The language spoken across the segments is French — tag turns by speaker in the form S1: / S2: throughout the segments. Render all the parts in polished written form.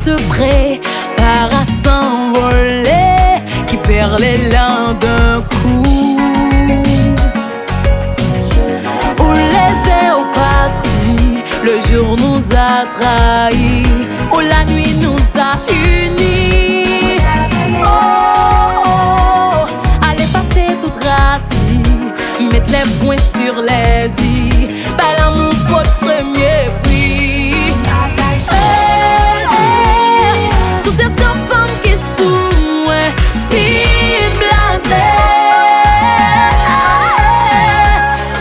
S1: se prépare à s'envoler, qui perd l'élan d'un coup. Où les verres partis, le jour nous a trahis, où la nuit nous a unis. Oh, oh, allez passer tout rati, mettre les points sur les i, par l'amour pour le premier prix. Toutes ces femmes qui sont filles blasées,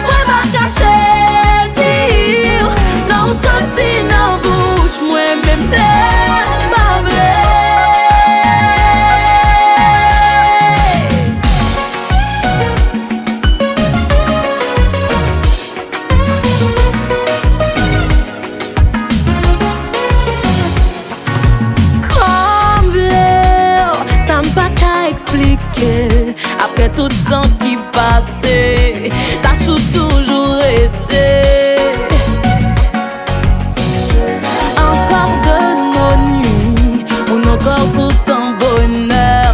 S1: moi ma cache dire, non sorti dans bouche, moi même pas vrai. Après tout le temps qui passait, ta chou toujours été. Encore de nos nuits, on encore tout en bonheur.